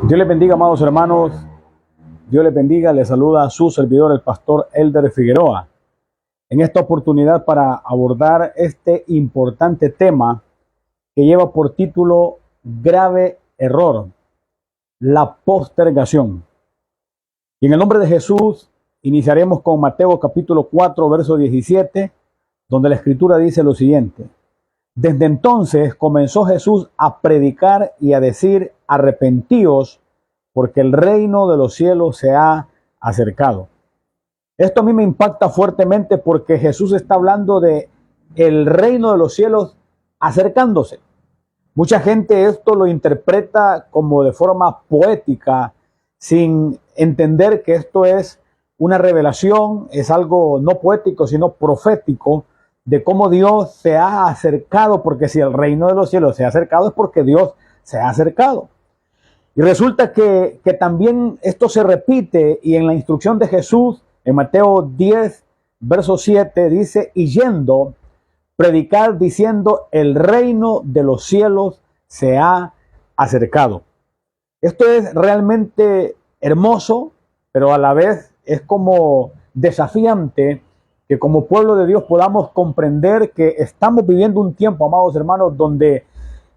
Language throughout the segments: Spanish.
Dios les bendiga, amados hermanos. Dios les bendiga. Les saluda a su servidor, el pastor Elder Figueroa. En esta oportunidad para abordar este importante tema que lleva por título Grave error, la postergación. Y en el nombre de Jesús iniciaremos con Mateo capítulo 4, verso 17, donde la escritura dice lo siguiente: desde entonces comenzó Jesús a predicar y a decir: arrepentíos, porque el reino de los cielos se ha acercado. Esto a mí me impacta fuertemente porque Jesús está hablando de el reino de los cielos acercándose. Mucha gente esto lo interpreta como de forma poética, sin entender que esto es una revelación, es algo no poético, sino profético, de cómo Dios se ha acercado, porque si el reino de los cielos se ha acercado es porque Dios se ha acercado. Y resulta que también esto se repite, y en la instrucción de Jesús, en Mateo 10, verso 7, dice: y yendo, predicar diciendo, el reino de los cielos se ha acercado. Esto es realmente hermoso, pero a la vez es como desafiante que como pueblo de Dios podamos comprender que estamos viviendo un tiempo, amados hermanos, donde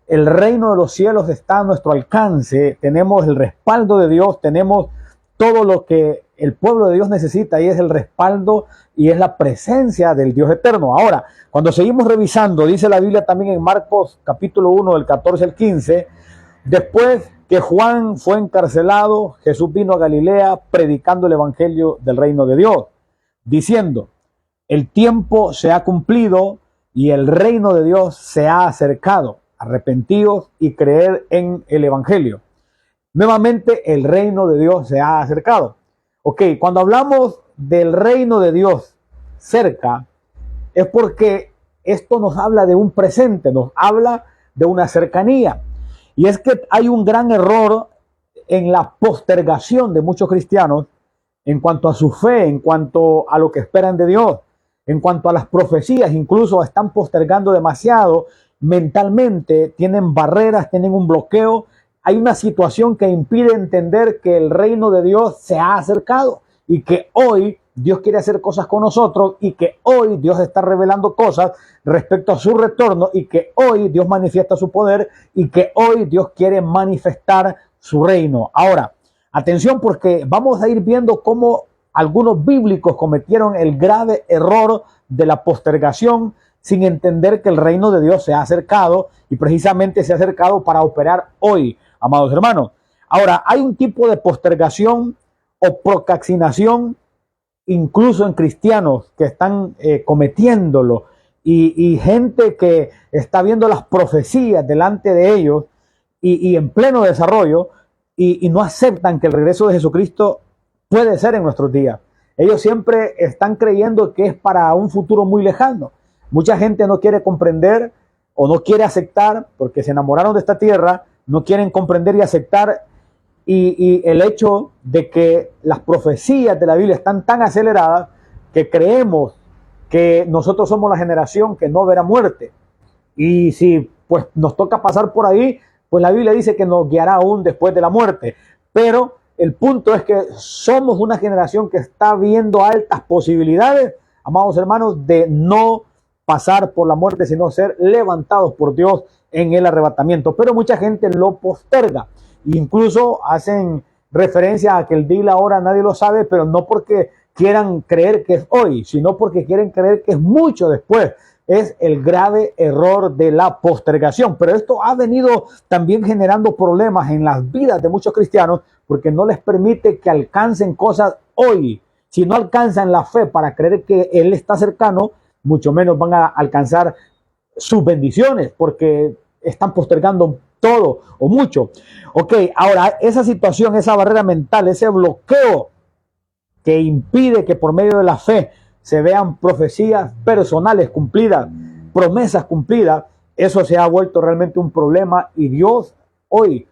el reino de los cielos está a nuestro alcance. Tenemos el respaldo de Dios, tenemos todo lo que el pueblo de Dios necesita, y es el respaldo y es la presencia del Dios eterno. Ahora, cuando seguimos revisando, dice la Biblia también en Marcos capítulo 1, del 14 al 15, después que Juan fue encarcelado, Jesús vino a Galilea predicando el evangelio del reino de Dios, diciendo: el tiempo se ha cumplido y el reino de Dios se ha acercado. Arrepentíos y creed en el evangelio. Nuevamente, el reino de Dios se ha acercado. Ok, cuando hablamos del reino de Dios cerca, es porque esto nos habla de un presente, nos habla de una cercanía. Y es que hay un gran error en la postergación de muchos cristianos en cuanto a su fe, en cuanto a lo que esperan de Dios, en cuanto a las profecías. Incluso están postergando demasiado mentalmente, tienen barreras, tienen un bloqueo. Hay una situación que impide entender que el reino de Dios se ha acercado y que hoy Dios quiere hacer cosas con nosotros, y que hoy Dios está revelando cosas respecto a su retorno, y que hoy Dios manifiesta su poder, y que hoy Dios quiere manifestar su reino. Ahora, atención, porque vamos a ir viendo cómo algunos bíblicos cometieron el grave error de la postergación sin entender que el reino de Dios se ha acercado, y precisamente se ha acercado para operar hoy, amados hermanos. Ahora, hay un tipo de postergación o procrastinación, incluso en cristianos que están cometiéndolo, y gente que está viendo las profecías delante de ellos y en pleno desarrollo, y no aceptan que el regreso de Jesucristo puede ser en nuestros días. Ellos siempre están creyendo que es para un futuro muy lejano. Mucha gente no quiere comprender o no quiere aceptar, porque se enamoraron de esta tierra, no quieren comprender y aceptar, y el hecho de que las profecías de la Biblia están tan aceleradas que creemos que nosotros somos la generación que no verá muerte. Y si pues nos toca pasar por ahí, pues la Biblia dice que nos guiará aún después de la muerte. Pero el punto es que somos una generación que está viendo altas posibilidades, amados hermanos, de no pasar por la muerte, sino ser levantados por Dios en el arrebatamiento. Pero mucha gente lo posterga. Incluso hacen referencia a que el día y la hora nadie lo sabe, pero no porque quieran creer que es hoy, sino porque quieren creer que es mucho después. Es el grave error de la postergación. Pero esto ha venido también generando problemas en las vidas de muchos cristianos, porque no les permite que alcancen cosas hoy. Si no alcanzan la fe para creer que Él está cercano, mucho menos van a alcanzar sus bendiciones, porque están postergando todo o mucho. Ok, ahora esa situación, esa barrera mental, ese bloqueo que impide que por medio de la fe se vean profecías personales cumplidas, promesas cumplidas, eso se ha vuelto realmente un problema, y Dios hoy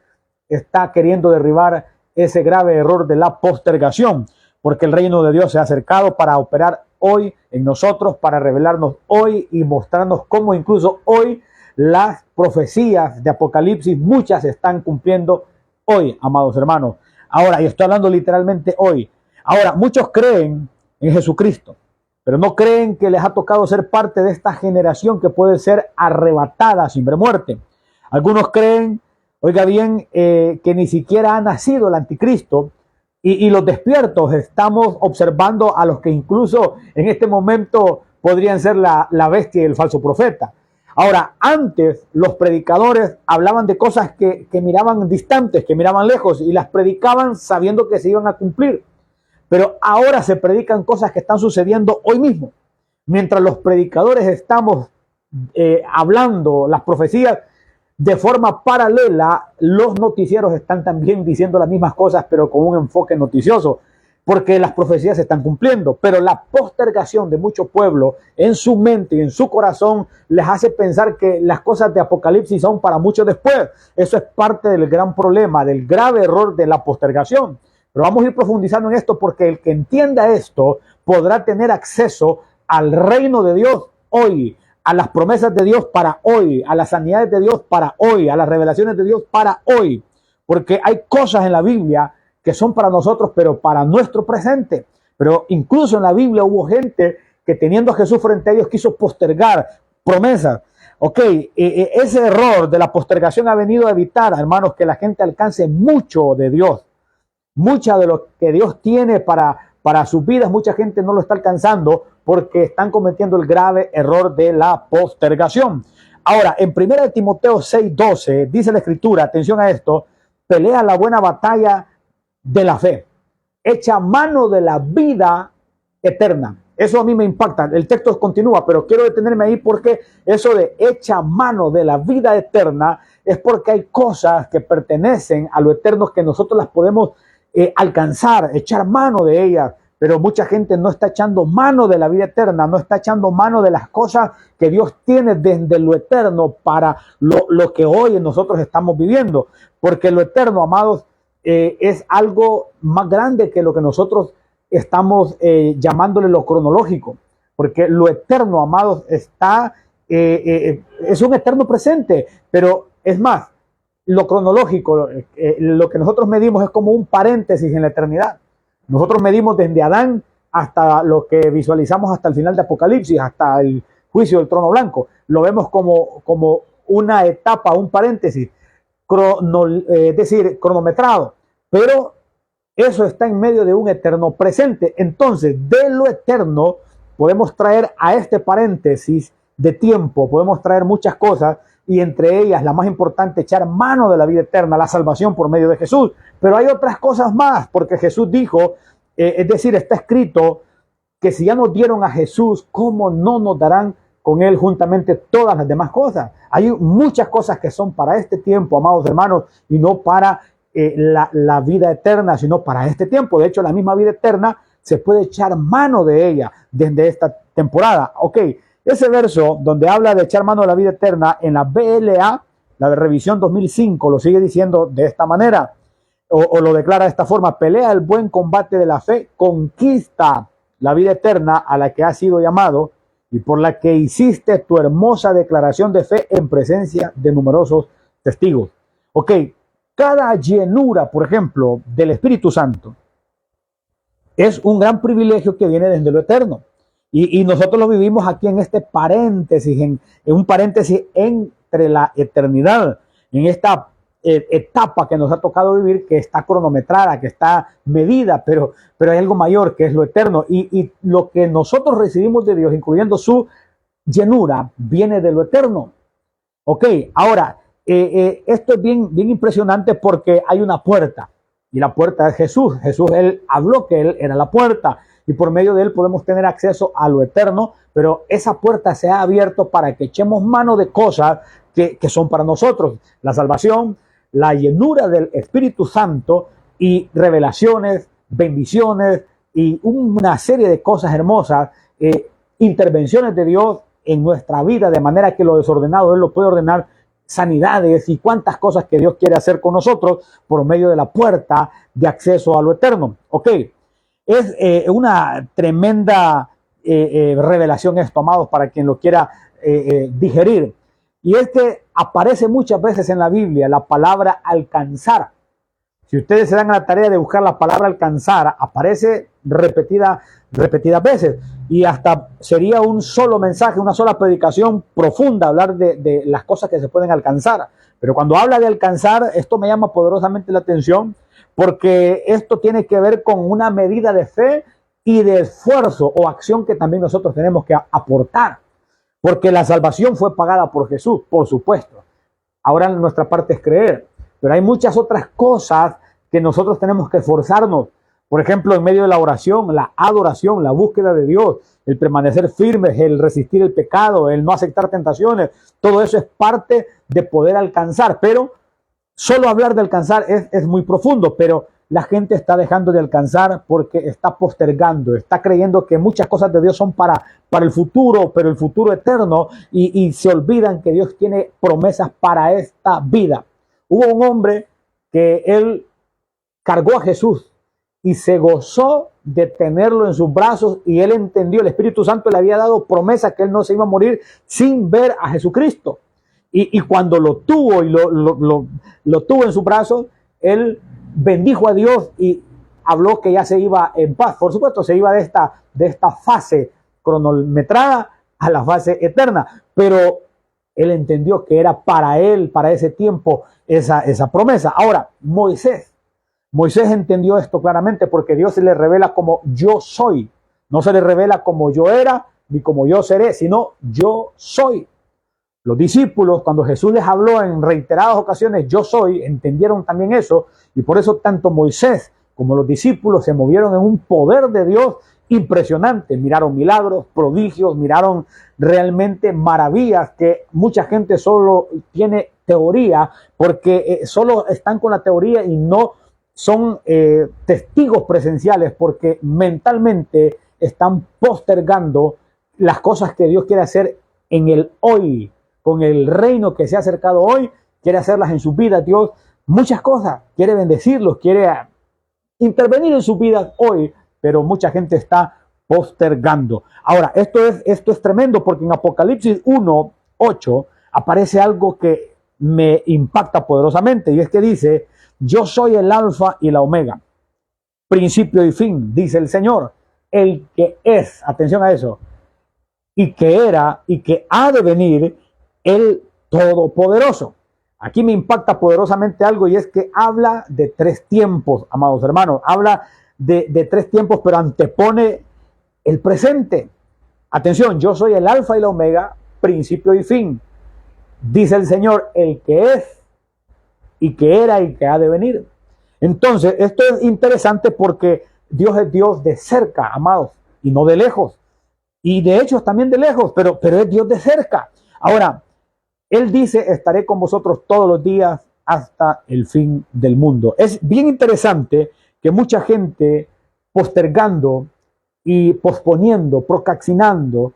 está queriendo derribar ese grave error de la postergación, porque el reino de Dios se ha acercado para operar hoy en nosotros, para revelarnos hoy y mostrarnos cómo incluso hoy las profecías de Apocalipsis, muchas se están cumpliendo hoy, amados hermanos. Ahora, y estoy hablando literalmente hoy. Ahora, muchos creen en Jesucristo, pero no creen que les ha tocado ser parte de esta generación que puede ser arrebatada sin ver muerte. Algunos creen, oiga bien, que ni siquiera ha nacido el anticristo, y los despiertos estamos observando a los que incluso en este momento podrían ser la bestia y el falso profeta. Ahora, antes los predicadores hablaban de cosas que miraban distantes, que miraban lejos, y las predicaban sabiendo que se iban a cumplir. Pero ahora se predican cosas que están sucediendo hoy mismo. Mientras los predicadores estamos hablando las profecías, de forma paralela, los noticieros están también diciendo las mismas cosas, pero con un enfoque noticioso, porque las profecías se están cumpliendo. Pero la postergación de mucho pueblo en su mente y en su corazón les hace pensar que las cosas de Apocalipsis son para mucho después. Eso es parte del gran problema, del grave error de la postergación. Pero vamos a ir profundizando en esto, porque el que entienda esto podrá tener acceso al reino de Dios hoy, a las promesas de Dios para hoy, a las sanidades de Dios para hoy, a las revelaciones de Dios para hoy. Porque hay cosas en la Biblia que son para nosotros, pero para nuestro presente. Pero incluso en la Biblia hubo gente que, teniendo a Jesús frente a ellos, quiso postergar promesas. Ok, ese error de la postergación ha venido a evitar, hermanos, que la gente alcance mucho de Dios. Mucha de lo que Dios tiene para sus vidas, mucha gente no lo está alcanzando porque están cometiendo el grave error de la postergación. Ahora, en 1 Timoteo 6:12 dice la Escritura, atención a esto: pelea la buena batalla de la fe, echa mano de la vida eterna. Eso a mí me impacta. El texto continúa, pero quiero detenerme ahí, porque eso de echa mano de la vida eterna es porque hay cosas que pertenecen a lo eterno que nosotros las podemos alcanzar, echar mano de ellas. Pero mucha gente no está echando mano de la vida eterna, no está echando mano de las cosas que Dios tiene desde lo eterno para lo que hoy nosotros estamos viviendo. Porque lo eterno, amados, es algo más grande que lo que nosotros estamos llamándole lo cronológico. Porque lo eterno, amados, es un eterno presente. Pero es más, lo cronológico, lo que nosotros medimos es como un paréntesis en la eternidad. Nosotros medimos desde Adán hasta lo que visualizamos hasta el final de Apocalipsis, hasta el juicio del trono blanco. Lo vemos como una etapa, un paréntesis, es decir, cronometrado. Pero eso está en medio de un eterno presente. Entonces, de lo eterno podemos traer a este paréntesis de tiempo, podemos traer muchas cosas, y entre ellas la más importante, echar mano de la vida eterna, la salvación por medio de Jesús. Pero hay otras cosas más, porque Jesús dijo, es decir, está escrito que si ya nos dieron a Jesús, ¿cómo no nos darán con él juntamente todas las demás cosas? Hay muchas cosas que son para este tiempo, amados hermanos, y no para la vida eterna, sino para este tiempo. De hecho, la misma vida eterna se puede echar mano de ella desde esta temporada. Ok, ese verso donde habla de echar mano de la vida eterna en la BLA, la de revisión 2005, lo sigue diciendo de esta manera, o lo declara de esta forma: pelea el buen combate de la fe, conquista la vida eterna a la que has sido llamado y por la que hiciste tu hermosa declaración de fe en presencia de numerosos testigos. Ok, cada llenura, por ejemplo, del Espíritu Santo es un gran privilegio que viene desde lo eterno. Y nosotros lo vivimos aquí en este paréntesis, en un paréntesis entre la eternidad, en esta etapa que nos ha tocado vivir, que está cronometrada, que está medida, pero hay algo mayor que es lo eterno. Y lo que nosotros recibimos de Dios, incluyendo su llenura, viene de lo eterno. Ok, ahora, esto es bien impresionante, porque hay una puerta, y la puerta es Jesús. Jesús, él habló que él era la puerta, y por medio de él podemos tener acceso a lo eterno, pero esa puerta se ha abierto para que echemos mano de cosas que son para nosotros: la salvación, la llenura del Espíritu Santo y revelaciones, bendiciones y una serie de cosas hermosas, intervenciones de Dios en nuestra vida, de manera que lo desordenado Él lo puede ordenar, sanidades y cuantas cosas que Dios quiere hacer con nosotros por medio de la puerta de acceso a lo eterno. Ok, es una tremenda revelación esto, amados, para quien lo quiera digerir. y es que aparece muchas veces en la Biblia la palabra alcanzar. Si ustedes se dan a la tarea de buscar la palabra alcanzar, aparece repetidas veces, y hasta sería un solo mensaje, una sola predicación profunda hablar de las cosas que se pueden alcanzar. Pero cuando habla de alcanzar, esto me llama poderosamente la atención, porque esto tiene que ver con una medida de fe y de esfuerzo o acción que también nosotros tenemos que aportar, porque la salvación fue pagada por Jesús, por supuesto. Ahora nuestra parte es creer, pero hay muchas otras cosas que nosotros tenemos que esforzarnos. Por ejemplo, en medio de la oración, la adoración, la búsqueda de Dios, el permanecer firmes, el resistir el pecado, el no aceptar tentaciones, todo eso es parte de poder alcanzar. Pero solo hablar de alcanzar es muy profundo, pero la gente está dejando de alcanzar porque está postergando, está creyendo que muchas cosas de Dios son para el futuro, pero el futuro eterno, y se olvidan que Dios tiene promesas para esta vida. Hubo un hombre que él cargó a Jesús y se gozó de tenerlo en sus brazos, y él entendió, el Espíritu Santo le había dado promesa que él no se iba a morir sin ver a Jesucristo. Y cuando lo tuvo y lo tuvo en sus brazos, él bendijo a Dios y habló que ya se iba en paz. Por supuesto, se iba de esta fase cronometrada a la fase eterna, pero él entendió que era para él, para ese tiempo, esa promesa. Ahora, Moisés entendió esto claramente, porque Dios se le revela como yo soy. No se le revela como yo era ni como yo seré, sino yo soy. Los discípulos, cuando Jesús les habló en reiteradas ocasiones, yo soy, entendieron también eso, y por eso tanto Moisés como los discípulos se movieron en un poder de Dios impresionante. Miraron milagros, prodigios, miraron realmente maravillas que mucha gente solo tiene teoría, porque solo están con la teoría y no son testigos presenciales, porque mentalmente están postergando las cosas que Dios quiere hacer en el hoy. Con el reino que se ha acercado hoy, quiere hacerlas en sus vidas. Dios, muchas cosas, quiere bendecirlos, quiere intervenir en sus vidas hoy, pero mucha gente está postergando. Ahora, esto es tremendo, porque en Apocalipsis 1:8 aparece algo que me impacta poderosamente, y es que dice: yo soy el alfa y la omega, principio y fin, dice el Señor, el que es, atención a eso, y que era y que ha de venir, el Todopoderoso. Aquí me impacta poderosamente algo, y es que habla de tres tiempos, amados hermanos. Habla de tres tiempos, pero antepone el presente. Atención, yo soy el alfa y la omega, principio y fin. Dice el Señor, el que es y que era y que ha de venir. Entonces, esto es interesante, porque Dios es Dios de cerca, amados, y no de lejos. Y de hecho también de lejos, pero es Dios de cerca. Ahora, Él dice: estaré con vosotros todos los días hasta el fin del mundo. Es bien interesante que mucha gente, postergando y posponiendo, procrastinando,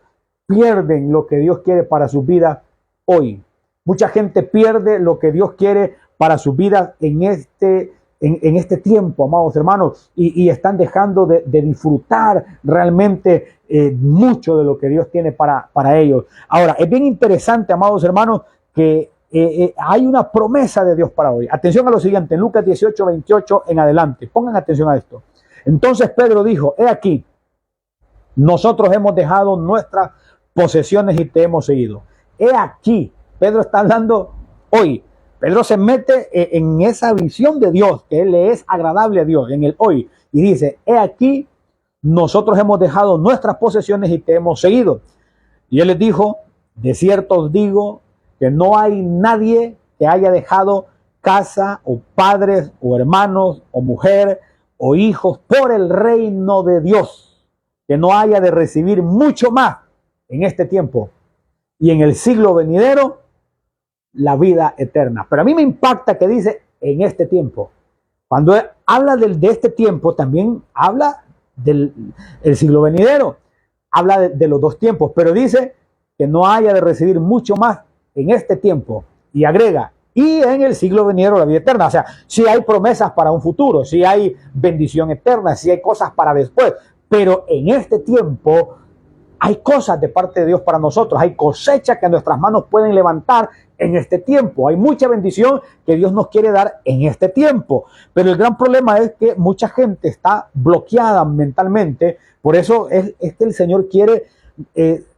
pierden lo que Dios quiere para sus vidas hoy. Mucha gente pierde lo que Dios quiere para sus vidas en este tiempo, amados hermanos, y están dejando de disfrutar realmente mucho de lo que Dios tiene para ellos. Ahora, es bien interesante, amados hermanos, que hay una promesa de Dios para hoy. Atención a lo siguiente, en Lucas 18:28 en adelante. Pongan atención a esto. Entonces Pedro dijo: he aquí, nosotros hemos dejado nuestras posesiones y te hemos seguido. He aquí, Pedro está hablando hoy. Pedro se mete en esa visión de Dios, que le es agradable a Dios, en el hoy, y dice: he aquí, nosotros hemos dejado nuestras posesiones y te hemos seguido. Y él les dijo: de cierto os digo que no hay nadie que haya dejado casa o padres o hermanos o mujer o hijos por el reino de Dios, que no haya de recibir mucho más en este tiempo y en el siglo venidero la vida eterna. Pero a mí me impacta que dice en este tiempo. Cuando habla de este tiempo, también habla del siglo venidero. Habla de los dos tiempos, pero dice que no haya de recibir mucho más en este tiempo. Y agrega: y en el siglo venidero la vida eterna. O sea, si hay promesas para un futuro, si hay bendición eterna, si hay cosas para después. Pero en este tiempo hay cosas de parte de Dios para nosotros, hay cosechas que nuestras manos pueden levantar en este tiempo, hay mucha bendición que Dios nos quiere dar en este tiempo, pero el gran problema es que mucha gente está bloqueada mentalmente. Por eso es que el Señor quiere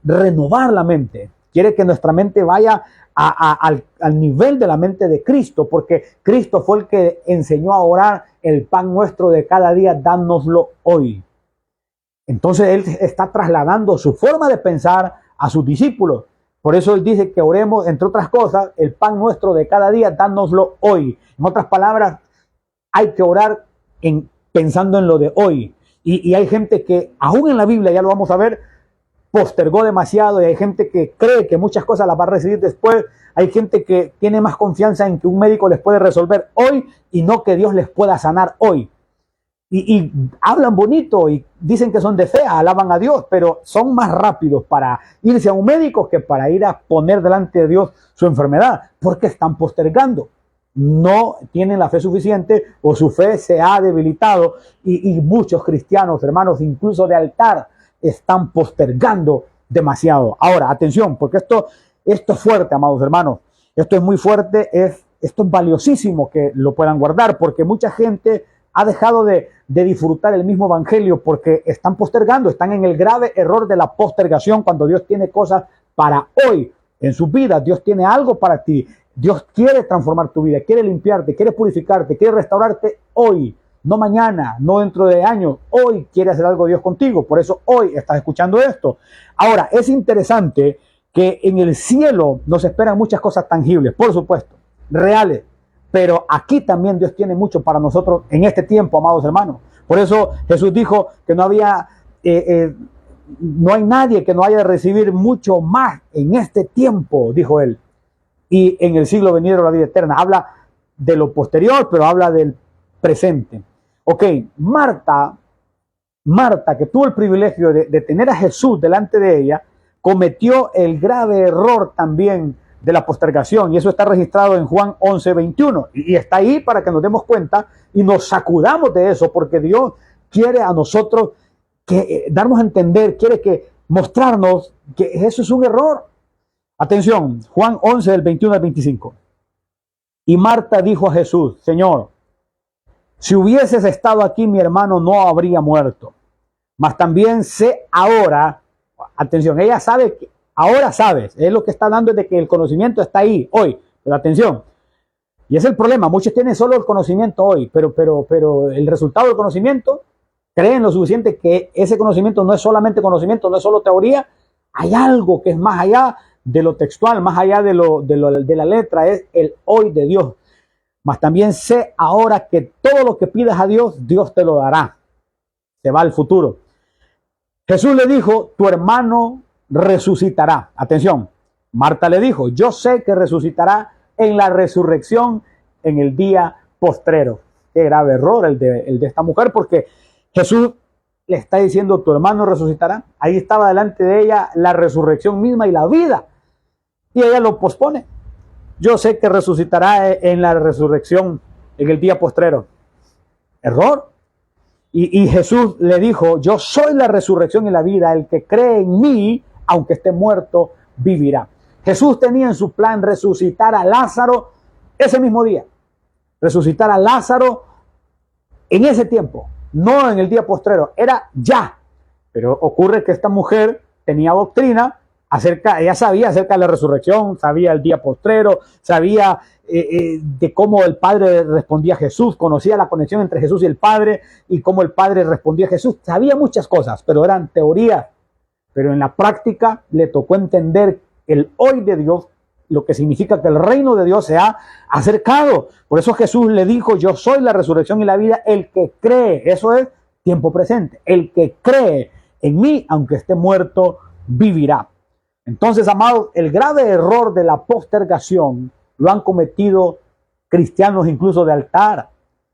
renovar la mente, quiere que nuestra mente vaya al nivel de la mente de Cristo, porque Cristo fue el que enseñó a orar: el pan nuestro de cada día, dánoslo hoy. Entonces Él está trasladando su forma de pensar a sus discípulos. Por eso Él dice que oremos, entre otras cosas, el pan nuestro de cada día, dánoslo hoy. En otras palabras, hay que orar pensando en lo de hoy. Y hay gente que, aún en la Biblia, ya lo vamos a ver, postergó demasiado, y hay gente que cree que muchas cosas las va a recibir después. Hay gente que tiene más confianza en que un médico les puede resolver hoy y no que Dios les pueda sanar hoy. Y hablan bonito y dicen que son de fe, alaban a Dios, pero son más rápidos para irse a un médico que para ir a poner delante de Dios su enfermedad, porque están postergando. No tienen la fe suficiente, o su fe se ha debilitado, y muchos cristianos, hermanos, incluso de altar, están postergando demasiado. Ahora, atención, porque esto es fuerte, amados hermanos. Esto es muy fuerte, esto es valiosísimo que lo puedan guardar, porque mucha gente ha dejado de disfrutar el mismo evangelio porque están postergando, están en el grave error de la postergación, cuando Dios tiene cosas para hoy en su vida. Dios tiene algo para ti. Dios quiere transformar tu vida, quiere limpiarte, quiere purificarte, quiere restaurarte hoy, no mañana, no dentro de años. Hoy quiere hacer algo Dios contigo, por eso hoy estás escuchando esto. Ahora, es interesante que en el cielo nos esperan muchas cosas tangibles, por supuesto, reales, pero aquí también Dios tiene mucho para nosotros en este tiempo, amados hermanos. Por eso Jesús dijo que no hay nadie que no haya de recibir mucho más en este tiempo, dijo Él. Y en el siglo venidero la vida eterna. Habla de lo posterior, pero habla del presente. Ok, Marta, que tuvo el privilegio de tener a Jesús delante de ella, cometió el grave error también de la postergación, y eso está registrado en Juan 11:21, y está ahí para que nos demos cuenta y nos sacudamos de eso, porque Dios quiere a nosotros darnos a entender, quiere que mostrarnos que eso es un error. Atención, Juan 11 del 21 al 25. Y Marta dijo a Jesús: Señor, si hubieses estado aquí, mi hermano no habría muerto. Mas también sé ahora, atención, ella sabe que ahora sabes, es lo que está hablando, de que el conocimiento está ahí, hoy, pero atención, y es el problema, muchos tienen solo el conocimiento hoy, pero el resultado del conocimiento, creen lo suficiente que ese conocimiento no es solamente conocimiento, no es solo teoría, hay algo que es más allá de lo textual, más allá de la letra, es el hoy de Dios. Mas también sé ahora que todo lo que pidas a Dios, Dios te lo dará. Se va al futuro. Jesús le dijo: tu hermano resucitará. Atención, Marta le dijo: yo sé que resucitará en la resurrección en el día postrero. Qué grave error el de esta mujer, porque Jesús le está diciendo: tu hermano resucitará. Ahí estaba delante de ella la resurrección misma y la vida, y ella lo pospone. Yo sé que resucitará en la resurrección en el día postrero. Error. Y Jesús le dijo: yo soy la resurrección y la vida, el que cree en mí, aunque esté muerto, vivirá. Jesús tenía en su plan resucitar a Lázaro ese mismo día, resucitar a Lázaro en ese tiempo, no en el día postrero, era ya. Pero ocurre que esta mujer tenía doctrina ella sabía acerca de la resurrección, sabía el día postrero, sabía de cómo el Padre respondía a Jesús, conocía la conexión entre Jesús y el Padre y cómo el Padre respondía a Jesús. Sabía muchas cosas, pero eran teorías. Pero en la práctica le tocó entender el hoy de Dios, lo que significa que el reino de Dios se ha acercado. Por eso Jesús le dijo: yo soy la resurrección y la vida, el que cree, eso es tiempo presente, el que cree en mí, aunque esté muerto, vivirá. Entonces, amados, el grave error de la postergación lo han cometido cristianos incluso de altar,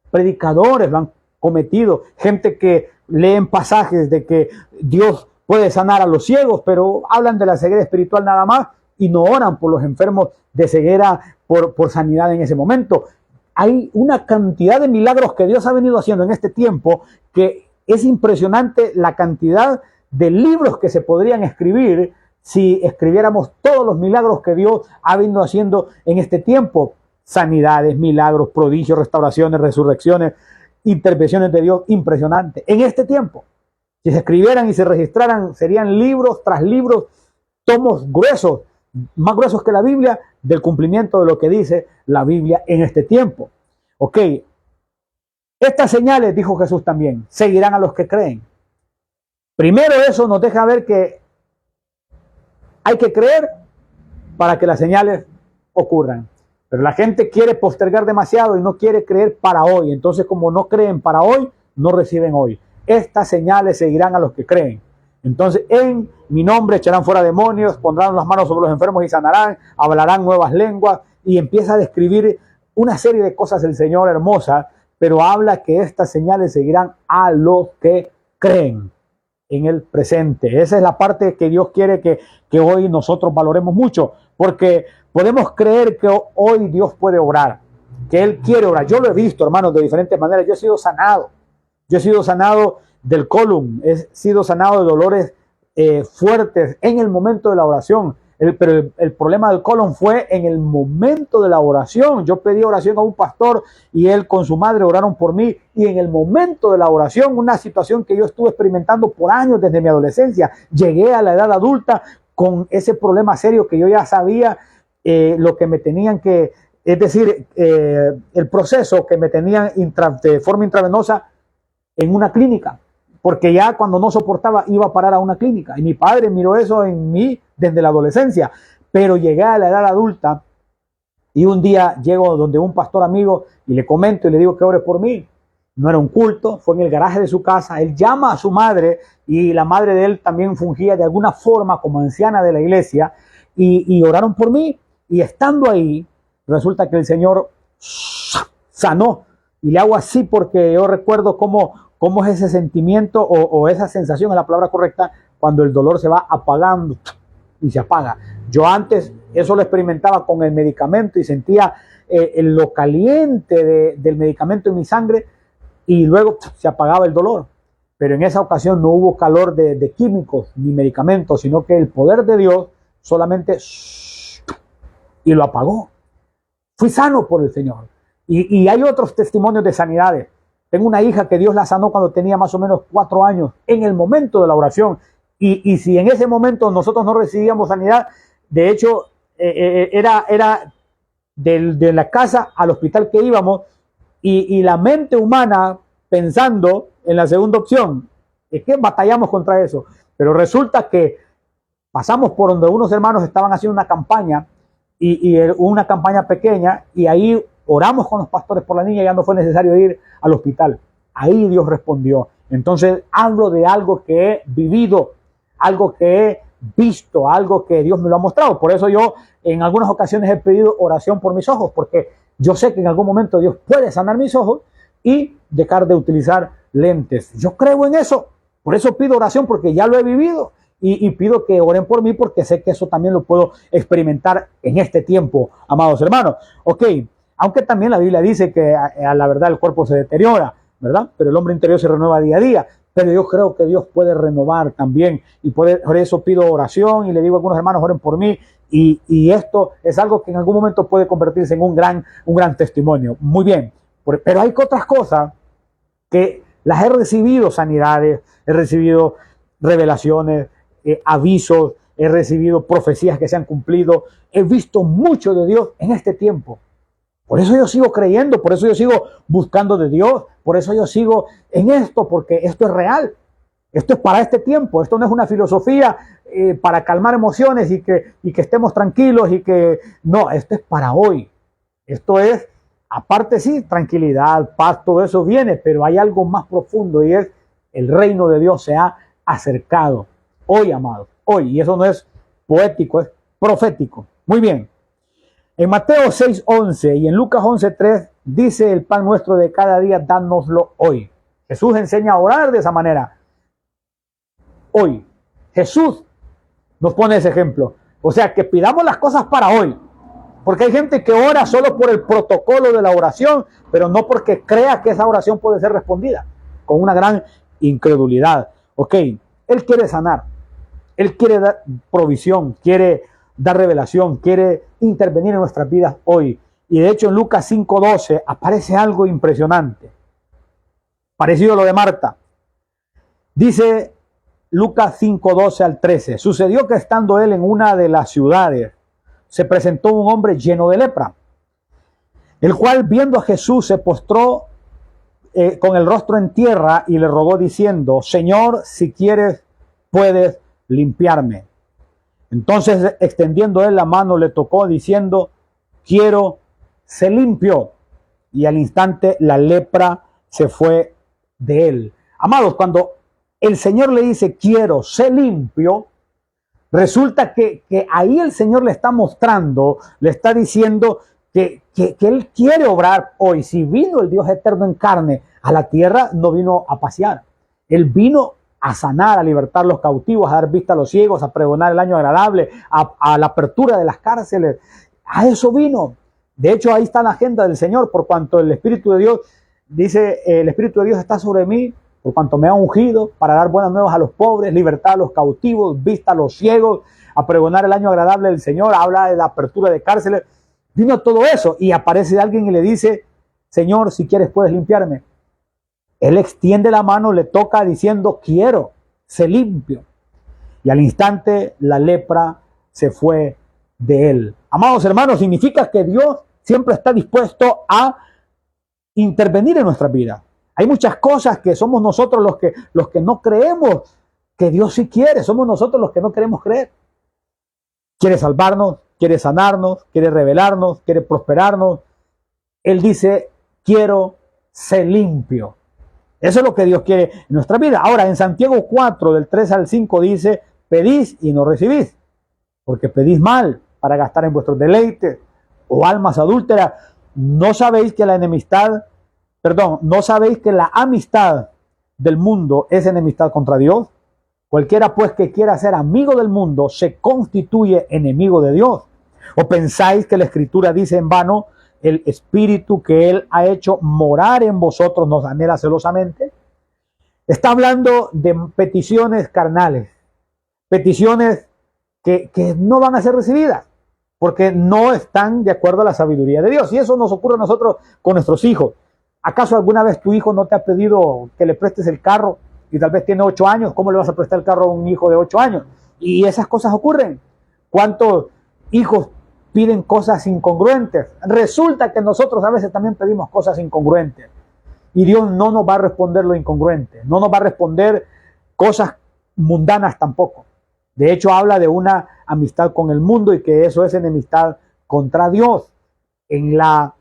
predicadores lo han cometido, gente que leen pasajes de que Dios puede sanar a los ciegos, pero hablan de la ceguera espiritual nada más y no oran por los enfermos de ceguera por sanidad en ese momento. Hay una cantidad de milagros que Dios ha venido haciendo en este tiempo que es impresionante la cantidad de libros que se podrían escribir si escribiéramos todos los milagros que Dios ha venido haciendo en este tiempo. Sanidades, milagros, prodigios, restauraciones, resurrecciones, intervenciones de Dios impresionantes. En este tiempo, si se escribieran y se registraran, serían libros tras libros, tomos gruesos, más gruesos que la Biblia, del cumplimiento de lo que dice la Biblia en este tiempo. Ok, estas señales, dijo Jesús también, seguirán a los que creen. Primero, eso nos deja ver que hay que creer para que las señales ocurran. Pero la gente quiere postergar demasiado y no quiere creer para hoy. Entonces, como no creen para hoy, no reciben hoy. Estas señales seguirán a los que creen. Entonces, en mi nombre echarán fuera demonios, pondrán las manos sobre los enfermos y sanarán, hablarán nuevas lenguas, y empieza a describir una serie de cosas del Señor hermosas, pero habla que estas señales seguirán a los que creen en el presente. Esa es la parte que Dios quiere que hoy nosotros valoremos mucho, porque podemos creer que hoy Dios puede obrar, que Él quiere obrar. Yo lo he visto, hermanos, de diferentes maneras. Yo he sido sanado. Yo he sido sanado del colon, he sido sanado de dolores fuertes en el momento de la oración. Pero el problema del colon fue en el momento de la oración. Yo pedí oración a un pastor y él con su madre oraron por mí, y en el momento de la oración, una situación que yo estuve experimentando por años desde mi adolescencia, llegué a la edad adulta con ese problema serio que yo ya sabía lo que me tenían que, es decir, el proceso que me tenían de forma intravenosa en una clínica, porque ya cuando no soportaba iba a parar a una clínica, y mi padre miró eso en mí desde la adolescencia. Pero llegué a la edad adulta y un día llego donde un pastor amigo y le comento y le digo que ore por mí. No era un culto, fue en el garaje de su casa. Él llama a su madre, y la madre de él también fungía de alguna forma como anciana de la iglesia, y oraron por mí. Y estando ahí, resulta que el Señor sanó. Y le hago así porque yo recuerdo cómo es ese sentimiento o esa sensación, es la palabra correcta, cuando el dolor se va apagando y se apaga. Yo antes eso lo experimentaba con el medicamento y sentía lo caliente del medicamento en mi sangre, y luego se apagaba el dolor. Pero en esa ocasión no hubo calor de químicos ni medicamentos, sino que el poder de Dios solamente y lo apagó. Fui sano por el Señor. Y hay otros testimonios de sanidades. Tengo una hija que Dios la sanó cuando tenía más o menos 4 años, en el momento de la oración. Y si en ese momento nosotros no recibíamos sanidad, de hecho, era de la casa al hospital que íbamos, y la mente humana pensando en la segunda opción, es que batallamos contra eso. Pero resulta que pasamos por donde unos hermanos estaban haciendo una campaña, y una campaña pequeña, y ahí oramos con los pastores por la niña, y ya no fue necesario ir al hospital. Ahí Dios respondió. Entonces hablo de algo que he vivido, algo que he visto, algo que Dios me lo ha mostrado. Por eso yo en algunas ocasiones he pedido oración por mis ojos, porque yo sé que en algún momento Dios puede sanar mis ojos y dejar de utilizar lentes. Yo creo en eso, por eso pido oración, porque ya lo he vivido, y pido que oren por mí, porque sé que eso también lo puedo experimentar en este tiempo, amados hermanos. Ok, aunque también la Biblia dice que a la verdad el cuerpo se deteriora, ¿verdad? Pero el hombre interior se renueva día a día. Pero yo creo que Dios puede renovar también, y por eso pido oración y le digo a algunos hermanos, oren por mí, y esto es algo que en algún momento puede convertirse en un gran testimonio. Muy bien, pero hay otras cosas que las he recibido: sanidades, he recibido revelaciones, avisos, he recibido profecías que se han cumplido. He visto mucho de Dios en este tiempo. Por eso yo sigo creyendo, por eso yo sigo buscando de Dios, por eso yo sigo en esto, porque esto es real. Esto es para este tiempo. Esto no es una filosofía para calmar emociones y que estemos tranquilos y que no, esto es para hoy. Esto es, aparte sí, tranquilidad, paz, todo eso viene, pero hay algo más profundo, y es el reino de Dios se ha acercado. Hoy, amados, hoy. Y eso no es poético, es profético. Muy bien. En Mateo 6:11 y en Lucas 11:3 dice: el pan nuestro de cada día, dánoslo hoy. Jesús enseña a orar de esa manera. Hoy. Jesús nos pone ese ejemplo. O sea, que pidamos las cosas para hoy. Porque hay gente que ora solo por el protocolo de la oración, pero no porque crea que esa oración puede ser respondida, con una gran incredulidad. Ok, Él quiere sanar. Él quiere dar provisión, quiere dar revelación, quiere intervenir en nuestras vidas hoy. Y de hecho en Lucas 5:12 aparece algo impresionante, parecido a lo de Marta. Dice Lucas 5:12 al 13, sucedió que estando él en una de las ciudades, se presentó un hombre lleno de lepra, el cual viendo a Jesús se postró con el rostro en tierra y le rogó diciendo, Señor, si quieres, puedes limpiarme. Entonces, extendiendo él la mano, le tocó diciendo, quiero, se limpió. Y al instante la lepra se fue de él. Amados, cuando el Señor le dice, quiero, se limpio, resulta que ahí el Señor le está mostrando, le está diciendo que Él quiere obrar hoy. Si vino el Dios eterno en carne a la tierra, no vino a pasear. Él vino a sanar, a libertar los cautivos, a dar vista a los ciegos, a pregonar el año agradable, a la apertura de las cárceles. A eso vino. De hecho, ahí está la agenda del Señor, por cuanto el Espíritu de Dios, dice, el Espíritu de Dios está sobre mí, por cuanto me ha ungido para dar buenas nuevas a los pobres, libertad a los cautivos, vista a los ciegos, a pregonar el año agradable del Señor, habla de la apertura de cárceles. Vino todo eso y aparece alguien y le dice, Señor, si quieres puedes limpiarme. Él extiende la mano, le toca diciendo, quiero, se limpio. Y al instante la lepra se fue de él. Amados hermanos, significa que Dios siempre está dispuesto a intervenir en nuestra vida. Hay muchas cosas que somos nosotros los que no creemos que Dios sí quiere. Somos nosotros los que no queremos creer. Quiere salvarnos, quiere sanarnos, quiere revelarnos, quiere prosperarnos. Él dice, quiero ser limpio. Eso es lo que Dios quiere en nuestra vida. Ahora, en Santiago 4, del 3 al 5 dice, pedís y no recibís, porque pedís mal para gastar en vuestros deleites, o almas adúlteras. No sabéis que la amistad del mundo es enemistad contra Dios. Cualquiera pues que quiera ser amigo del mundo se constituye enemigo de Dios. ¿O pensáis que la Escritura dice en vano, el Espíritu que Él ha hecho morar en vosotros nos anhela celosamente? Está hablando de peticiones carnales, peticiones que no van a ser recibidas, porque no están de acuerdo a la sabiduría de Dios. Y eso nos ocurre a nosotros con nuestros hijos. ¿Acaso alguna vez tu hijo no te ha pedido que le prestes el carro y tal vez tiene 8 años? ¿Cómo le vas a prestar el carro a un hijo de 8 años? Y esas cosas ocurren. ¿Cuántos hijos piden cosas incongruentes? Resulta que nosotros a veces también pedimos cosas incongruentes. Y Dios no nos va a responder lo incongruente. No nos va a responder cosas mundanas tampoco. De hecho, habla de una amistad con el mundo y que eso es enemistad contra Dios. En la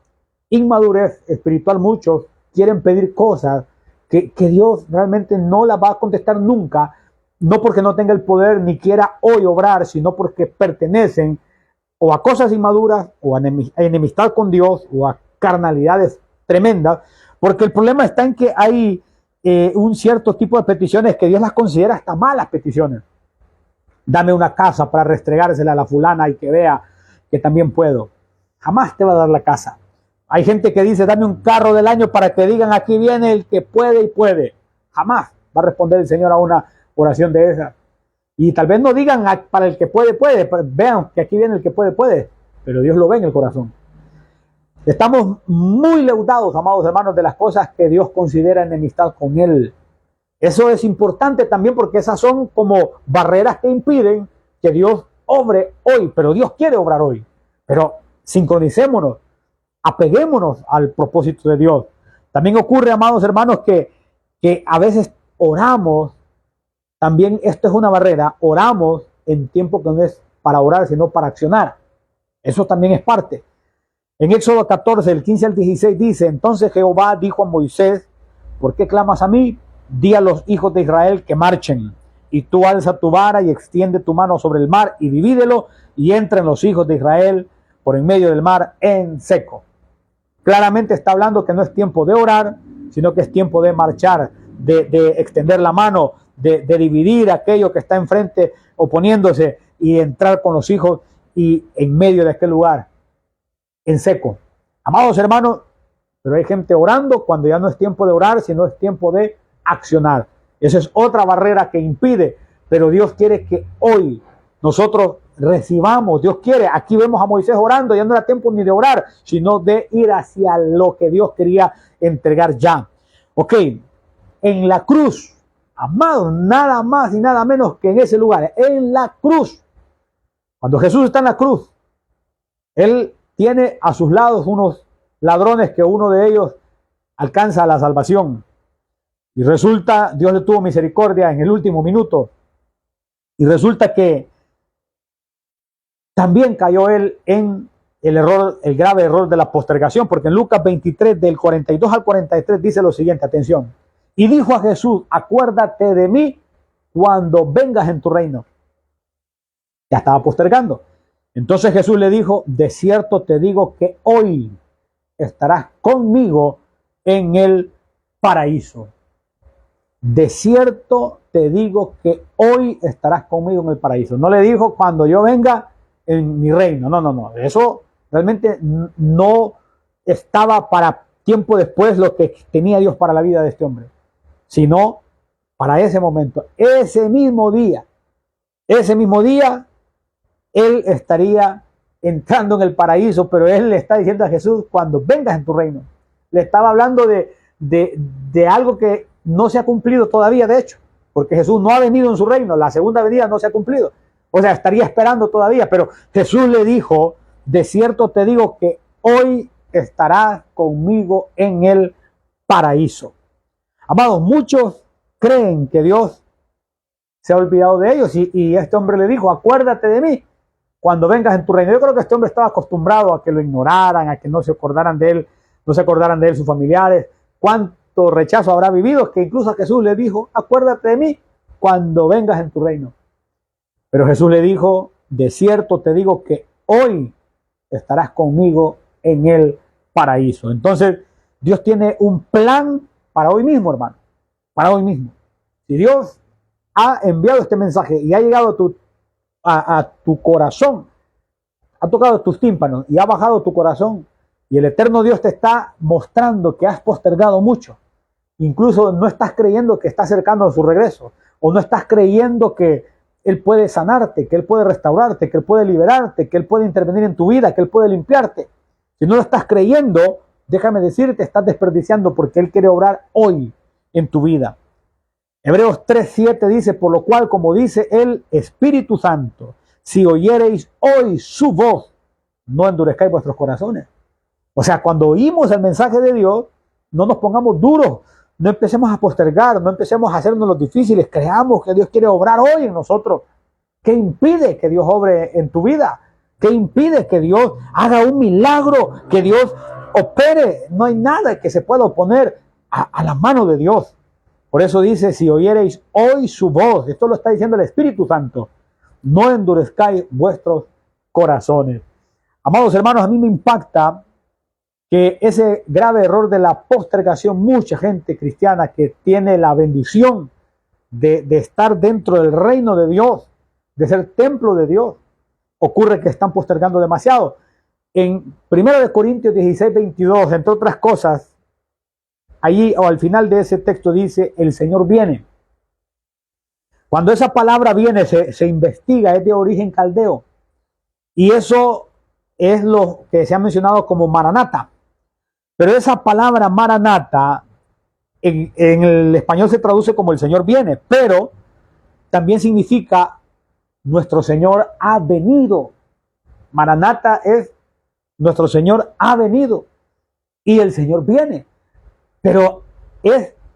inmadurez espiritual muchos quieren pedir cosas que Dios realmente no las va a contestar nunca, no porque no tenga el poder ni quiera hoy obrar, sino porque pertenecen o a cosas inmaduras o a enemistad con Dios o a carnalidades tremendas, porque el problema está en que hay un cierto tipo de peticiones que Dios las considera hasta malas peticiones. Dame una casa para restregársela a la fulana y que vea que también puedo. Jamás te va a dar la casa. Hay gente que dice, dame un carro del año para que digan, aquí viene el que puede y puede. Jamás va a responder el Señor a una oración de esa. Y tal vez no digan, para el que puede, puede. Vean que aquí viene el que puede, puede. Pero Dios lo ve en el corazón. Estamos muy leudados, amados hermanos, de las cosas que Dios considera enemistad con Él. Eso es importante también porque esas son como barreras que impiden que Dios obre hoy. Pero Dios quiere obrar hoy. Pero sincronicémonos. Apeguémonos al propósito de Dios. También ocurre, amados hermanos, que a veces oramos, también esto es una barrera, oramos en tiempo que no es para orar, sino para accionar. Eso también es parte. En Éxodo 14, del 15 al 16 dice, entonces Jehová dijo a Moisés, ¿por qué clamas a mí? Di a los hijos de Israel que marchen, y tú alza tu vara y extiende tu mano sobre el mar y divídelo, y entren los hijos de Israel por en medio del mar en seco. Claramente está hablando que no es tiempo de orar, sino que es tiempo de marchar, de extender la mano, de dividir aquello que está enfrente oponiéndose y entrar con los hijos y en medio de aquel lugar, en seco. Amados hermanos, pero hay gente orando cuando ya no es tiempo de orar, sino es tiempo de accionar. Esa es otra barrera que impide, pero Dios quiere que hoy nosotros recibamos. Dios quiere, aquí vemos a Moisés orando, ya no era tiempo ni de orar, sino de ir hacia lo que Dios quería entregar ya. Ok, en la cruz, amados, nada más y nada menos que en ese lugar, en la cruz. Cuando Jesús está en la cruz, Él tiene a sus lados unos ladrones que uno de ellos alcanza la salvación. Y resulta, Dios le tuvo misericordia en el último minuto. Y resulta que también cayó él en el error, el grave error de la postergación, porque en Lucas 23, del 42 al 43, dice lo siguiente, atención. Y dijo a Jesús, acuérdate de mí cuando vengas en tu reino. Ya estaba postergando. Entonces Jesús le dijo, de cierto te digo que hoy estarás conmigo en el paraíso. De cierto te digo que hoy estarás conmigo en el paraíso. No le dijo cuando yo venga en mi reino. No, no, no. Eso realmente no estaba para tiempo después lo que tenía Dios para la vida de este hombre, sino para ese momento. Ese mismo día, él estaría entrando en el paraíso, pero él le está diciendo a Jesús, cuando vengas en tu reino. Le estaba hablando de algo que no se ha cumplido todavía, de hecho, porque Jesús no ha venido en su reino, la segunda venida no se ha cumplido. O sea, estaría esperando todavía, pero Jesús le dijo, de cierto te digo que hoy estarás conmigo en el paraíso. Amados, muchos creen que Dios se ha olvidado de ellos y este hombre le dijo, acuérdate de mí cuando vengas en tu reino. Yo creo que este hombre estaba acostumbrado a que lo ignoraran, a que no se acordaran de él, sus familiares. Cuánto rechazo habrá vivido, que incluso a Jesús le dijo, acuérdate de mí cuando vengas en tu reino. Pero Jesús le dijo, de cierto te digo que hoy estarás conmigo en el paraíso. Entonces, Dios tiene un plan para hoy mismo, hermano, para hoy mismo. Si Dios ha enviado este mensaje y ha llegado a tu corazón, ha tocado tus tímpanos y ha bajado tu corazón, y el eterno Dios te está mostrando que has postergado mucho, incluso no estás creyendo que está acercando su regreso, o no estás creyendo que Él puede sanarte, que Él puede restaurarte, que Él puede liberarte, que Él puede intervenir en tu vida, que Él puede limpiarte. Si no lo estás creyendo, déjame decirte, estás desperdiciando, porque Él quiere obrar hoy en tu vida. Hebreos 3:7 dice, por lo cual, como dice el Espíritu Santo, si oyereis hoy su voz, no endurezcáis vuestros corazones. O sea, cuando oímos el mensaje de Dios, no nos pongamos duros, no empecemos a postergar, no empecemos a hacernos los difíciles, creamos que Dios quiere obrar hoy en nosotros. ¿Qué impide que Dios obre en tu vida? ¿Qué impide que Dios haga un milagro, que Dios opere? No hay nada que se pueda oponer a la mano de Dios. Por eso dice, si oyereis hoy su voz, esto lo está diciendo el Espíritu Santo, no endurezcáis vuestros corazones. Amados hermanos, a mí me impacta que ese grave error de la postergación, mucha gente cristiana que tiene la bendición de estar dentro del reino de Dios, de ser templo de Dios, ocurre que están postergando demasiado. En 1 Corintios 16:22, entre otras cosas, allí o al final de ese texto dice, el Señor viene. Cuando esa palabra viene, se investiga, es de origen caldeo. Y eso es lo que se ha mencionado como Maranata. Pero esa palabra Maranata en el español se traduce como el Señor viene, pero también significa nuestro Señor ha venido. Maranata es nuestro Señor ha venido y el Señor viene. Pero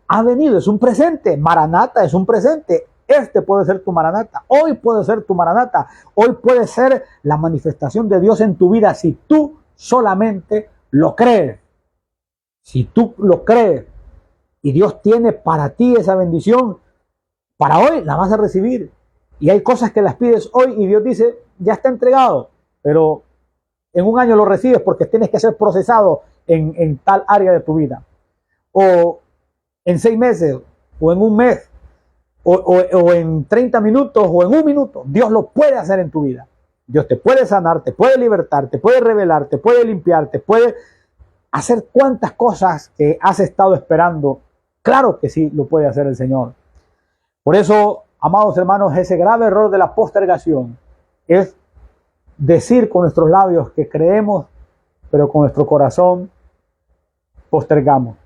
ha venido, es un presente. Maranata es un presente. Este puede ser tu Maranata. Hoy puede ser tu Maranata. Hoy puede ser la manifestación de Dios en tu vida si tú solamente lo crees. Si tú lo crees y Dios tiene para ti esa bendición, para hoy la vas a recibir. Y hay cosas que las pides hoy y Dios dice, ya está entregado, pero en un año lo recibes porque tienes que ser procesado en tal área de tu vida. O en 6 meses, o en un mes, o en 30 minutos, o en un minuto. Dios lo puede hacer en tu vida. Dios te puede sanar, te puede libertar, te puede revelar, te puede limpiar, te puede hacer cuantas cosas que has estado esperando. Claro que sí lo puede hacer el Señor. Por eso, amados hermanos, ese grave error de la postergación es decir con nuestros labios que creemos, pero con nuestro corazón postergamos.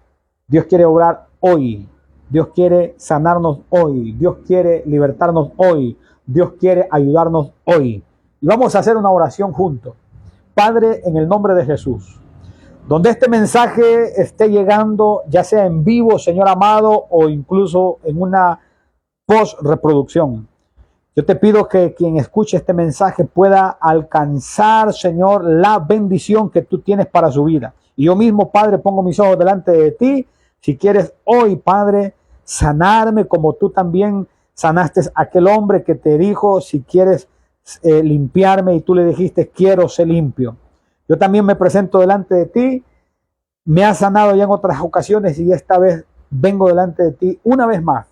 Dios quiere obrar hoy. Dios quiere sanarnos hoy. Dios quiere libertarnos hoy. Dios quiere ayudarnos hoy. Y vamos a hacer una oración juntos. Padre, en el nombre de Jesús, donde este mensaje esté llegando, ya sea en vivo, Señor amado, o incluso en una post-reproducción, yo te pido que quien escuche este mensaje pueda alcanzar, Señor, la bendición que tú tienes para su vida. Y yo mismo, Padre, pongo mis ojos delante de ti. Si quieres hoy, Padre, sanarme como tú también sanaste a aquel hombre que te dijo, si quieres limpiarme, y tú le dijiste, quiero ser limpio. Yo también me presento delante de ti. Me has sanado ya en otras ocasiones y esta vez vengo delante de ti una vez más,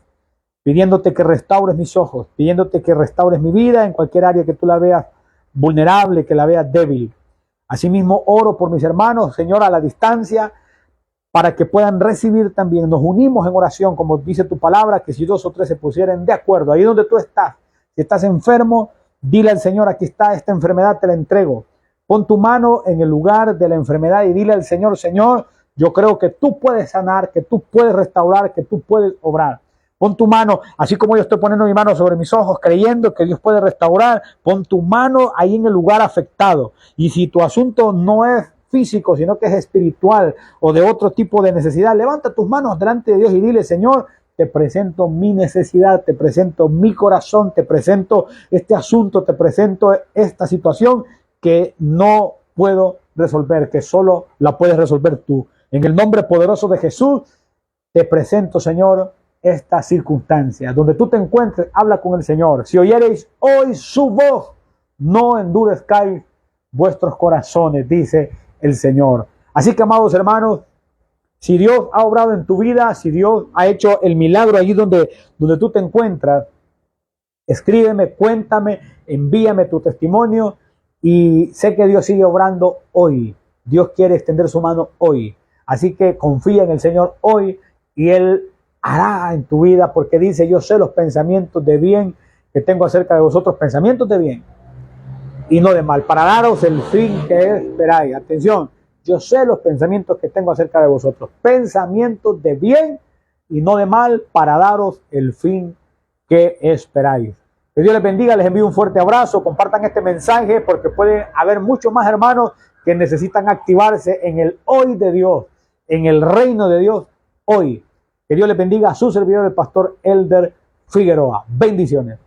pidiéndote que restaures mis ojos, pidiéndote que restaures mi vida en cualquier área que tú la veas vulnerable, que la veas débil. Asimismo, oro por mis hermanos, Señor, a la distancia, para que puedan recibir también. Nos unimos en oración, como dice tu palabra, que si 2 o 3 se pusieran de acuerdo, ahí donde tú estás, si estás enfermo, dile al Señor, aquí está, esta enfermedad te la entrego. Pon tu mano en el lugar de la enfermedad y dile al Señor, Señor, yo creo que tú puedes sanar, que tú puedes restaurar, que tú puedes obrar. Pon tu mano, así como yo estoy poniendo mi mano sobre mis ojos, creyendo que Dios puede restaurar, pon tu mano ahí en el lugar afectado. Y si tu asunto no es físico, sino que es espiritual o de otro tipo de necesidad, levanta tus manos delante de Dios y dile, Señor, te presento mi necesidad, te presento mi corazón, te presento este asunto, te presento esta situación que no puedo resolver, que solo la puedes resolver tú. En el nombre poderoso de Jesús, te presento, Señor, esta circunstancia. Donde tú te encuentres, habla con el Señor. Si oyereis hoy su voz, no endurezcáis vuestros corazones, dice el Señor. Así que, amados hermanos, si Dios ha obrado en tu vida, si Dios ha hecho el milagro allí donde tú te encuentras, escríbeme, cuéntame, envíame tu testimonio y sé que Dios sigue obrando hoy. Dios quiere extender su mano hoy. Así que confía en el Señor hoy y Él hará en tu vida, porque dice, yo sé los pensamientos de bien que tengo acerca de vosotros, pensamientos de bien y no de mal, para daros el fin que esperáis. Atención, yo sé los pensamientos que tengo acerca de vosotros, pensamientos de bien y no de mal, para daros el fin que esperáis. Que Dios les bendiga, les envío un fuerte abrazo, compartan este mensaje porque puede haber muchos más hermanos que necesitan activarse en el hoy de Dios, en el reino de Dios hoy. Que Dios les bendiga, a su servidor el pastor Elder Figueroa. Bendiciones.